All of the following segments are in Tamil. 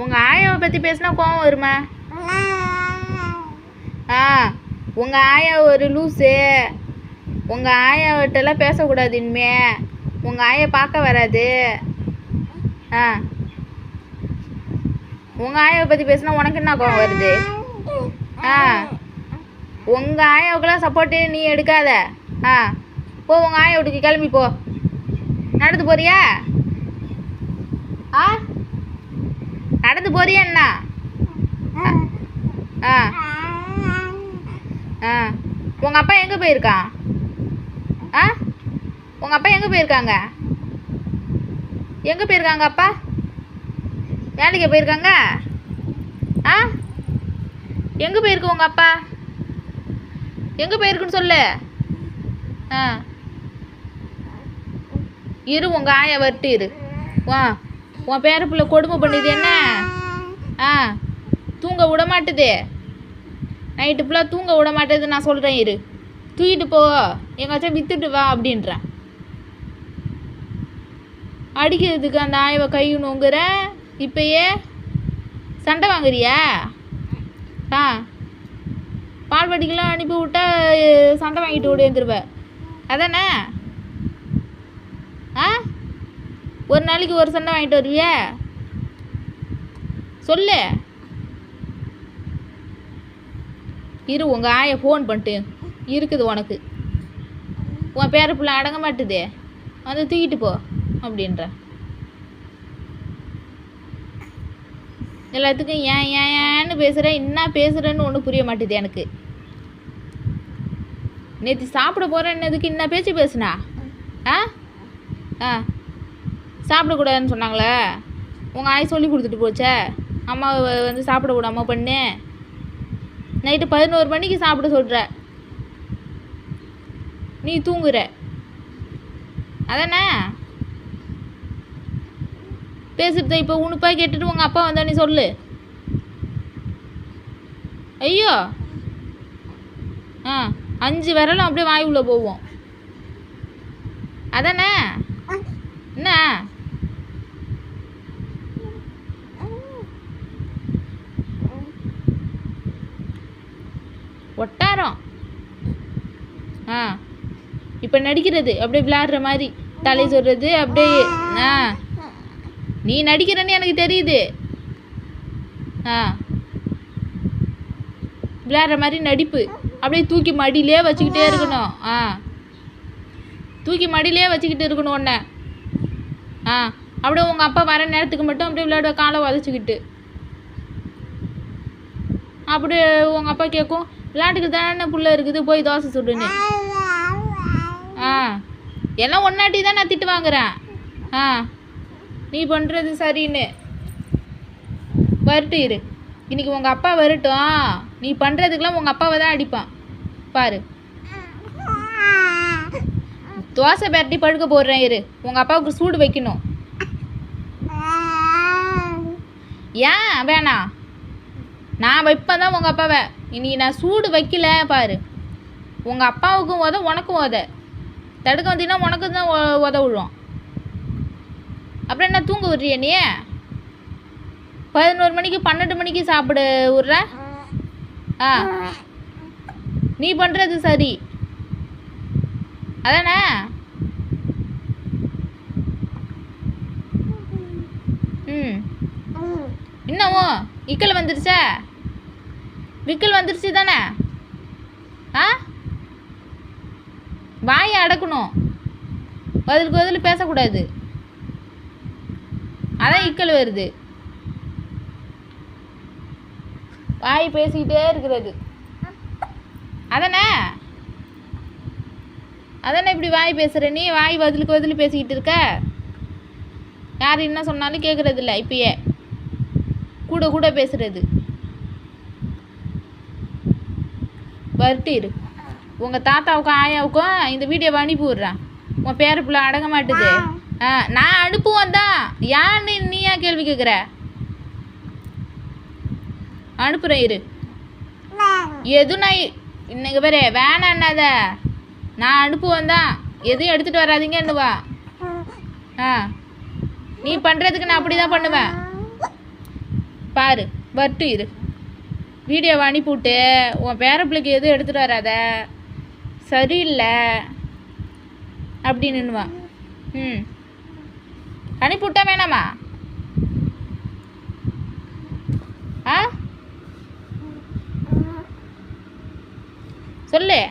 உங்கள் ஆயாவை பற்றி பேசினா கோவம் வருமா? உங்கள் ஆயா ஒரு லூஸு. உங்கள் ஆயாவிட்டெல்லாம் பேசக்கூடாது இனிமே. உங்கள் ஆயா பார்க்க வராது. உங்கள் ஆயாவை பற்றி பேசினா உனக்கு என்ன கோவம் வருது? உங்கள் ஆயாவுக்கெல்லாம் சப்போர்ட்டு நீ எடுக்காத. போ, உங்கள் ஆயா வீட்டுக்கு கிளம்பி போ. நடந்து போறியா? நடந்து போறியா என்ன? உங்கள் அப்பா எங்கே போயிருக்கான்? உங்கள் அப்பா எங்கே போயிருக்காங்க? எங்கே போயிருக்காங்க அப்பா? வேலைக்கு போயிருக்காங்க? எங்கே போயிருக்கு உங்கள் அப்பா? எங்கே போயிருக்குன்னு சொல்லு. இரு, உங்கள் ஆயா வரட்டு இரு. உன் பேர பிள்ளை கொடுமை பண்ணுது என்ன? தூங்க விட மாட்டுது. நைட்டு ஃபுல்லாக தூங்க விட மாட்டேது. நான் சொல்கிறேன் இரு. தூக்கிட்டு போ, எங்காச்சும் விற்றுட்டு வா அப்படின்றேன். அடிக்கிறதுக்கு அந்த ஆயவை கையணுங்கிற இப்பயே சண்டை வாங்குறியா? பால் வட்டிக்கெல்லாம் அனுப்பி விட்டா சண்டை வாங்கிட்டு ஓடிந்துருவேன். அதானே? ஒரு நாளைக்கு ஒரு சண்டை வாங்கிட்டு வருவியா? சொல்லு. இரு, உங்கள் ஆயை ஃபோன் பண்ணிட்டு இருக்குது உனக்கு. உன் பேர பிள்ளை அடங்க மாட்டுதே, வந்து தூக்கிட்டு போ அப்படின்ற. எல்லாத்துக்கும் ஏன்னு பேசுகிறேன். என்ன பேசுகிறேன்னு ஒன்றும் புரிய மாட்டுது எனக்கு. நேற்று சாப்பிட போகிறேன்னதுக்கு என்ன பேச்சு பேசுனா? சாப்பிடக்கூடாதுன்னு சொன்னாங்களே, உங்கள் ஆய் சொல்லி கொடுத்துட்டு போச்சே. அம்மாவை வந்து சாப்பிட விடாம பண்ணு. நைட்டு 11 மணிக்கு சாப்பிட சொல்கிற, நீ தூங்குற. அதானே பேசுகிறத? இப்போ உனுப்பா கேட்டுட்டு உங்கள் அப்பா வந்தா நீ சொல்லு. ஐயோ, 5 விரலும் அப்படியே வாய் உள்ள போவோம். அதானே? என்ன ஒட்டாரம்? இப்போ நடிக்கிறது அப்படியே விளையாடுற மாதிரி தலை சொல்கிறது அப்படியே. நீ நடிக்கிறன்னு எனக்கு தெரியுது. விளையாடுற மாதிரி நடிப்பு. அப்படியே தூக்கி மடியிலே வச்சுக்கிட்டே இருக்கணும். தூக்கி மடியிலே வச்சுக்கிட்டு இருக்கணும் ஒன்றை. அப்படியே உங்கள் அப்பா வர நேரத்துக்கு மட்டும் அப்படியே விளையாட காலை உதச்சிக்கிட்டு. அப்படியே உங்கள் அப்பா கேட்கும், விளையாட்டுக்கு தானே புள்ள இருக்குது, போய் தோசை சுடுன்னு. எல்லாம் ஒன்னாட்டி தான் நான் திட்டு வாங்குறேன். நீ பண்ணுறது சரின்னு. வரட்டு இரு, இன்னைக்கு உங்கள் அப்பா வரட்டும். நீ பண்ணுறதுக்கெல்லாம் உங்கள் அப்பாவை தான் அடிப்பான் பாரு. தோசை பேரட்டி படுக்க போடுறேன் இரு. உங்கள் அப்பாவுக்கு சூடு வைக்கணும். ஏன் வேணாம்? நான் வைப்பேன் தான் உங்கள் அப்பாவை. இன்னைக்கு நான் சூடு வைக்கல பாரு. உங்கள் அப்பாவுக்கும் உத, உனக்கும் உத. தடுக்க வந்தீங்கன்னா உனக்கு தான் உத விழும். அப்புறம் என்ன தூங்க விடுறிய நீ? 11 மணிக்கு 12 மணிக்கு சாப்பிட விட்ற. நீ பண்ணுறது சரி அதானே? இன்னமும் இக்கல் வந்துருச்சா? விக்கல் வந்துருச்சு தானே? வாயை அடக்கணும். பதிலுக்கு பதில் பேசக்கூடாது. அதான் இக்கல் வருது. வாய் பேசிக்கிட்டே இருக்கிறது. அதானே? அதானே இப்படி வாய் பேசுகிற நீ? வாய் பதிலுக்கு பதில் பேசிக்கிட்டு இருக்க. யார் என்ன சொன்னாலும் கேட்குறது இல்லை. இப்பயே கூட கூட பேசுகிறது. வரட்டு இரு. உங்கள் தாத்தாவுக்கும் ஆயாவுக்கும் இந்த வீடியோவை அனுப்பி விட்றேன். உன் பேர பிள்ளை அடங்க மாட்டுது. நான் அனுப்புவேன் தான். யான்னு நீ ஏன் கேள்வி கேட்குற? அனுப்புகிறேன் இரு. எதுவும் நான் இன்னைக்கு பேர் வேணான்னாத. நான் அனுப்புவேன் தான். எதுவும் எடுத்துகிட்டு வராதிங்க என்னவா? நீ பண்ணுறதுக்கு நான் அப்படி தான் பண்ணுவேன். பாரு வரட்டும் இரு. வீடியோவை அனுப்பிவிட்டு உன் பேர பிள்ளைக்கு எதுவும் எடுத்துகிட்டு வராத, சரியில்லை அப்படின்னுவான். ம், அனுப்பிவிட்டா வேணாமா? ஆ சொல்லு.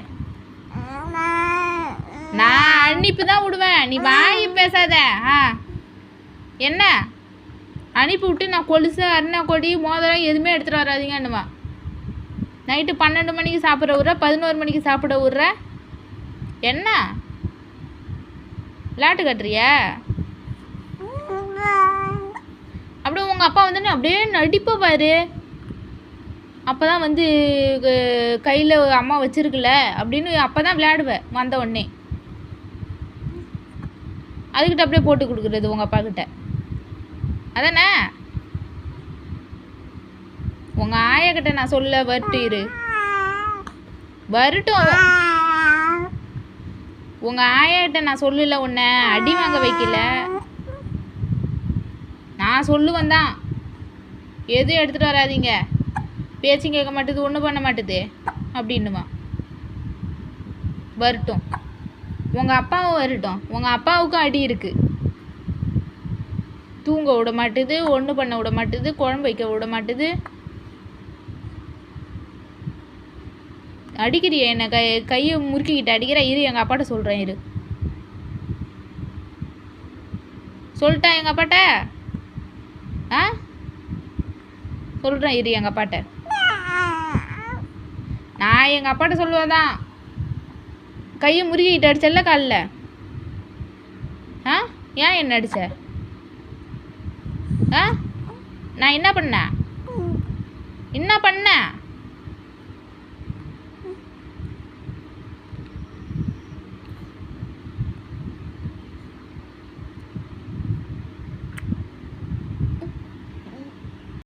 நான் அனுப்பி தான் விடுவேன், நீ வாய் பேசாத. ஆ என்ன அனுப்பி விட்டு நான் கொலுசு அருணா கொடி மோதிரம் எதுவுமே எடுத்துகிட்டு வராதிங்கன்னுவா. நைட்டு 12 மணிக்கு சாப்பிட்ற விட்ற, 11 மணிக்கு சாப்பிட விட்ற. என்ன விளாட்டு கட்டுறிய? அப்படியே உங்கள் அப்பா வந்து அப்படியே நடிப்ப பாரு. அப்போ தான் வந்து கையில் அம்மா வச்சிருக்குல்ல அப்படின்னு அப்போ தான் விளையாடுவேன் வந்த உடனே. அதுக்கிட்ட அப்படியே போட்டு கொடுக்குறது உங்கள் அப்பா கிட்ட. அதானே? உங்கள் ஆயாக்கிட்ட நான் சொல்ல வரட்டு இரு. வரட்டும். உங்கள் ஆயாக்கிட்ட நான் சொல்லல, உன்னை அடி வாங்க வைக்கல. நான் சொல்லுவேன் தான், எதுவும் எடுத்துகிட்டு வராதிங்க, பேச்சும் கேட்க மாட்டுது, ஒன்றும் பண்ண மாட்டுது அப்படின்னுமா. வரட்டும், உங்கள் அப்பாவும் வரட்டும். உங்கள் அப்பாவுக்கும் அடி இருக்குது. தூங்க விட மாட்டுது, ஒன்றும் பண்ண விட மாட்டுது, குழம்பு வைக்க விட மாட்டுது. அடிக்கிறிய என்ன? கையை முறுக்கிக்கிட்டு அடிக்கிற. இரு எங்கள் அப்பாட்ட சொல்கிறேன் இரு. சொல்லிட்டா எங்கள் அப்பாட்ட? ஆ சொல்கிறேன் இரு எங்கள் அப்பாட்ட. நான் எங்கள் அப்பாட்ட சொல்லுவேன் தான், கையை முறுக்கிக்கிட்டு அடிச்சல்ல காலில். ஆ ஏன் என்ன அடிச்ச? ஆ நான் என்ன பண்ணேன்?